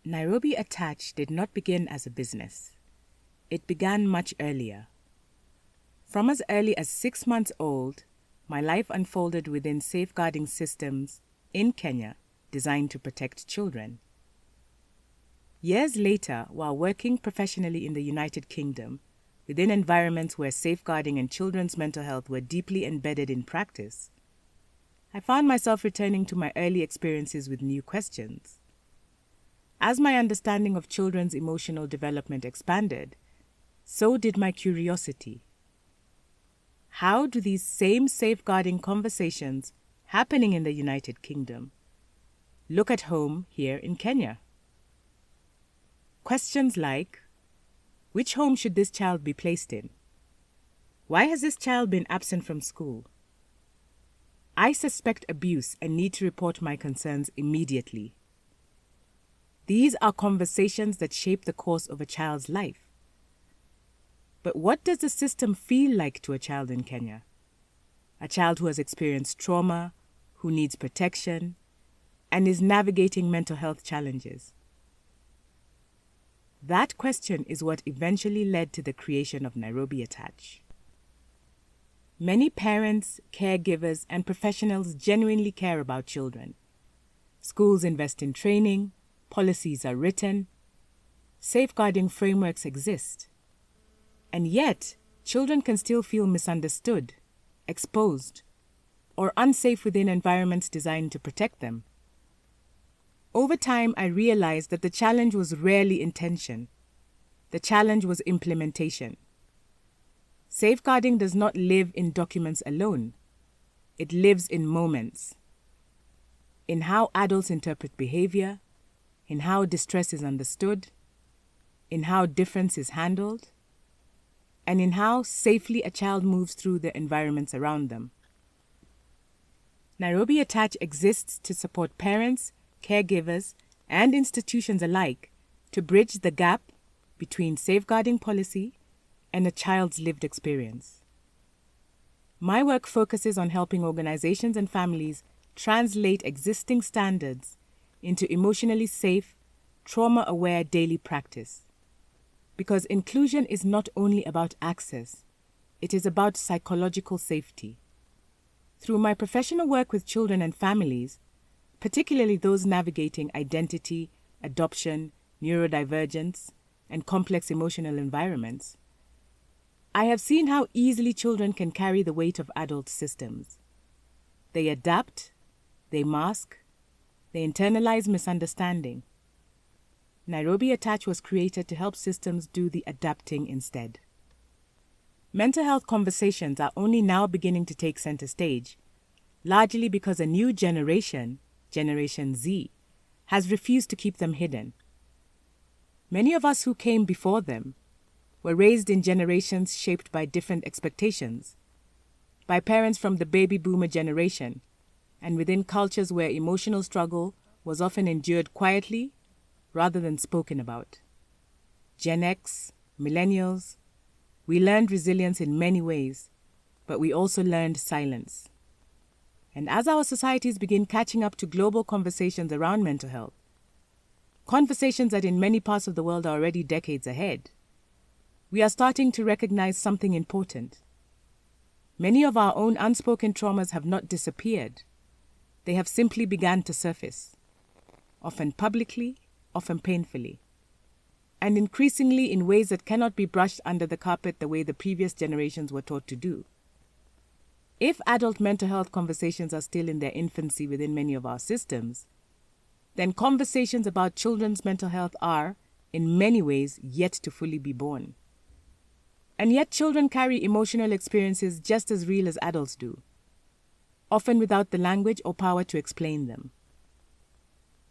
Nairobi Attach did not begin as a business. It began much earlier. From as early as 6 months old, my life unfolded within safeguarding systems in Kenya designed to protect children. Years later, while working professionally in the United Kingdom, within environments where safeguarding and children's mental health were deeply embedded in practice, I found myself returning to my early experiences with new questions. As my understanding of children's emotional development expanded, so did my curiosity. How do these same safeguarding conversations happening in the United Kingdom look at home here in Kenya? Questions like, which home should this child be placed in? Why has this child been absent from school? I suspect abuse and need to report my concerns immediately. These are conversations that shape the course of a child's life. But what does the system feel like to a child in Kenya? A child who has experienced trauma, who needs protection, and is navigating mental health challenges. That question is what eventually led to the creation of Nairobi Attach. Many parents, caregivers, and professionals genuinely care about children. Schools invest in training, policies are written, safeguarding frameworks exist. And yet, children can still feel misunderstood, exposed, or unsafe within environments designed to protect them. Over time, I realized that the challenge was rarely intention. The challenge was implementation. Safeguarding does not live in documents alone. It lives in moments. In how adults interpret behavior, in how distress is understood, in how difference is handled, and in how safely a child moves through the environments around them. Nairobi Attach exists to support parents, caregivers, and institutions alike to bridge the gap between safeguarding policy and a child's lived experience. My work focuses on helping organizations and families translate existing standards into emotionally safe, trauma-aware daily practice. Because inclusion is not only about access, it is about psychological safety. Through my professional work with children and families, particularly those navigating identity, adoption, neurodivergence, and complex emotional environments, I have seen how easily children can carry the weight of adult systems. They adapt, they mask, they internalize misunderstanding. Nairobi Attach was created to help systems do the adapting instead. Mental health conversations are only now beginning to take center stage, largely because a new generation, Generation Z, has refused to keep them hidden. Many of us who came before them were raised in generations shaped by different expectations, by parents from the baby boomer generation, and within cultures where emotional struggle was often endured quietly rather than spoken about. Gen X, millennials, we learned resilience in many ways, but we also learned silence. And as our societies begin catching up to global conversations around mental health, conversations that in many parts of the world are already decades ahead, we are starting to recognize something important. Many of our own unspoken traumas have not disappeared. They have simply begun to surface, often publicly, often painfully, and increasingly in ways that cannot be brushed under the carpet the way the previous generations were taught to do. If adult mental health conversations are still in their infancy within many of our systems, then conversations about children's mental health are, in many ways, yet to fully be born. And yet children carry emotional experiences just as real as adults do, often without the language or power to explain them.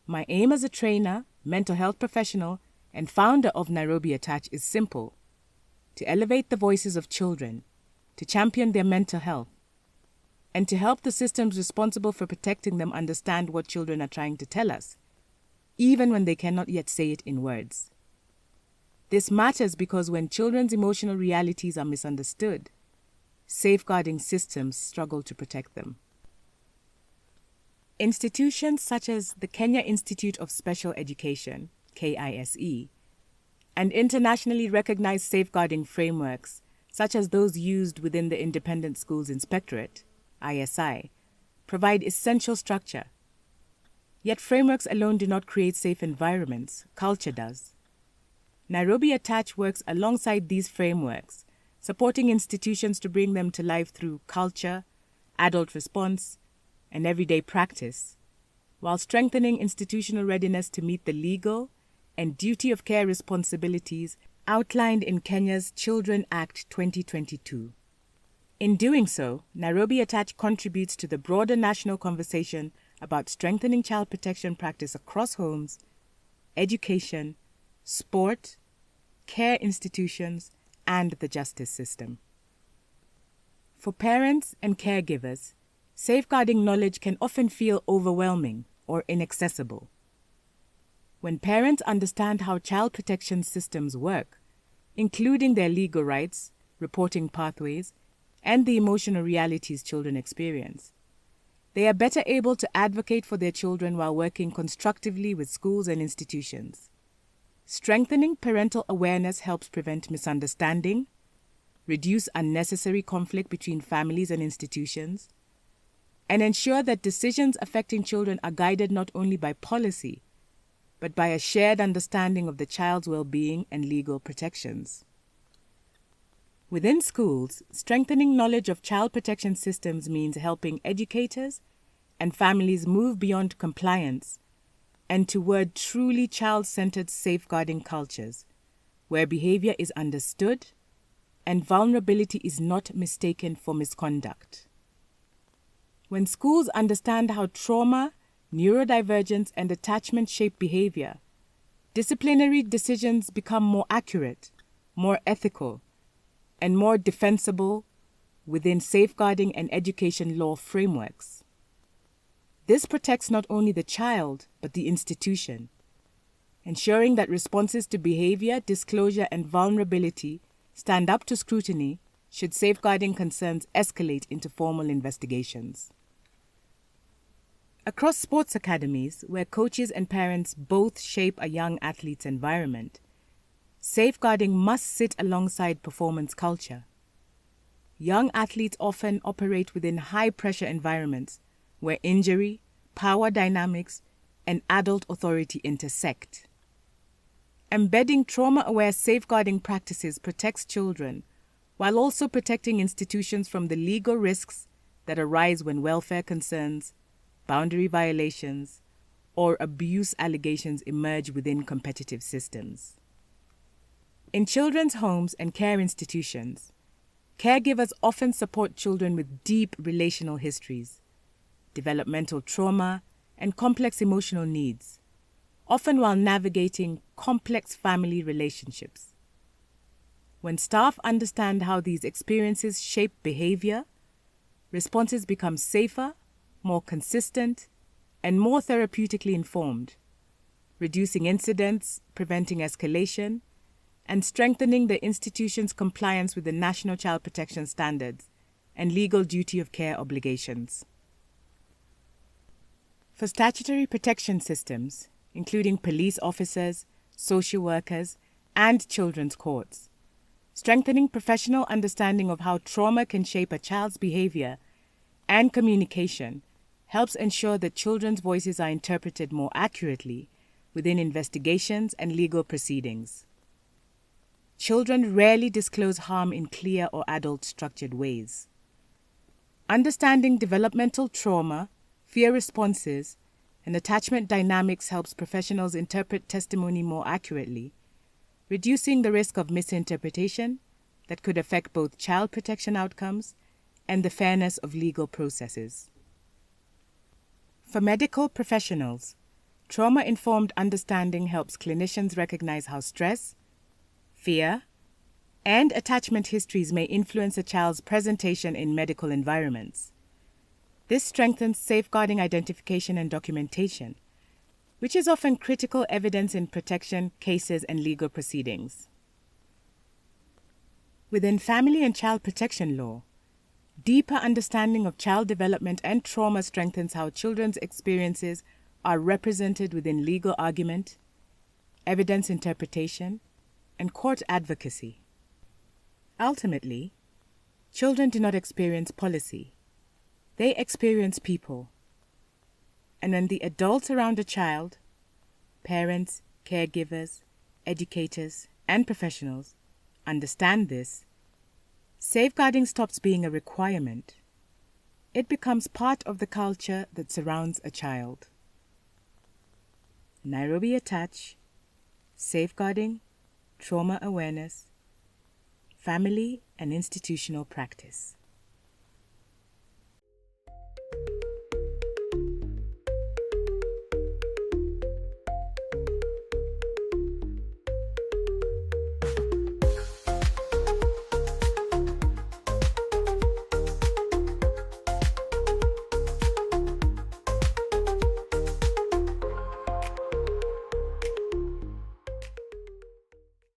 My aim as a trainer, mental health professional, and founder of Nairobi Attach is simple: to elevate the voices of children, to champion their mental health, and to help the systems responsible for protecting them understand what children are trying to tell us, even when they cannot yet say it in words. This matters because when children's emotional realities are misunderstood, safeguarding systems struggle to protect them. Institutions such as the Kenya Institute of Special Education, KISE, and internationally recognized safeguarding frameworks, such as those used within the Independent Schools Inspectorate, ISI, provide essential structure. Yet frameworks alone do not create safe environments, culture does. Nairobi Attach works alongside these frameworks, supporting institutions to bring them to life through culture, adult response, and everyday practice, while strengthening institutional readiness to meet the legal and duty of care responsibilities outlined in Kenya's Children Act 2022. In doing so, Nairobi Attach contributes to the broader national conversation about strengthening child protection practice across homes, education, sport, care institutions, and the justice system. For parents and caregivers, safeguarding knowledge can often feel overwhelming or inaccessible. When parents understand how child protection systems work, including their legal rights, reporting pathways, and the emotional realities children experience, they are better able to advocate for their children while working constructively with schools and institutions. Strengthening parental awareness helps prevent misunderstanding, reduce unnecessary conflict between families and institutions, and ensure that decisions affecting children are guided not only by policy, but by a shared understanding of the child's well-being and legal protections. Within schools, strengthening knowledge of child protection systems means helping educators and families move beyond compliance and toward truly child-centered safeguarding cultures, where behavior is understood and vulnerability is not mistaken for misconduct. When schools understand how trauma, neurodivergence, and attachment shape behavior, disciplinary decisions become more accurate, more ethical, and more defensible within safeguarding and education law frameworks. This protects not only the child, but the institution, ensuring that responses to behavior, disclosure, and vulnerability stand up to scrutiny should safeguarding concerns escalate into formal investigations. Across sports academies, where coaches and parents both shape a young athlete's environment, safeguarding must sit alongside performance culture. Young athletes often operate within high-pressure environments where injury, power dynamics, and adult authority intersect. Embedding trauma-aware safeguarding practices protects children while also protecting institutions from the legal risks that arise when welfare concerns, boundary violations, or abuse allegations emerge within competitive systems. In children's homes and care institutions, caregivers often support children with deep relational histories, developmental trauma, and complex emotional needs, often while navigating complex family relationships. When staff understand how these experiences shape behavior, responses become safer, more consistent, and more therapeutically informed, reducing incidents, preventing escalation, and strengthening the institution's compliance with the National Child Protection Standards and legal duty of care obligations. For statutory protection systems, including police officers, social workers, and children's courts, strengthening professional understanding of how trauma can shape a child's behavior and communication helps ensure that children's voices are interpreted more accurately within investigations and legal proceedings. Children rarely disclose harm in clear or adult-structured ways. Understanding developmental trauma, fear responses, and attachment dynamics helps professionals interpret testimony more accurately, reducing the risk of misinterpretation that could affect both child protection outcomes and the fairness of legal processes. For medical professionals, trauma-informed understanding helps clinicians recognize how stress, fear, and attachment histories may influence a child's presentation in medical environments. This strengthens safeguarding identification and documentation, which is often critical evidence in protection cases and legal proceedings. Within family and child protection law, deeper understanding of child development and trauma strengthens how children's experiences are represented within legal argument, evidence interpretation, and court advocacy. Ultimately, children do not experience policy. They experience people. And when the adults around a child, parents, caregivers, educators, and professionals, understand this, safeguarding stops being a requirement. It becomes part of the culture that surrounds a child. Nairobi Attach, Safeguarding, Trauma Awareness, Family and Institutional Practice.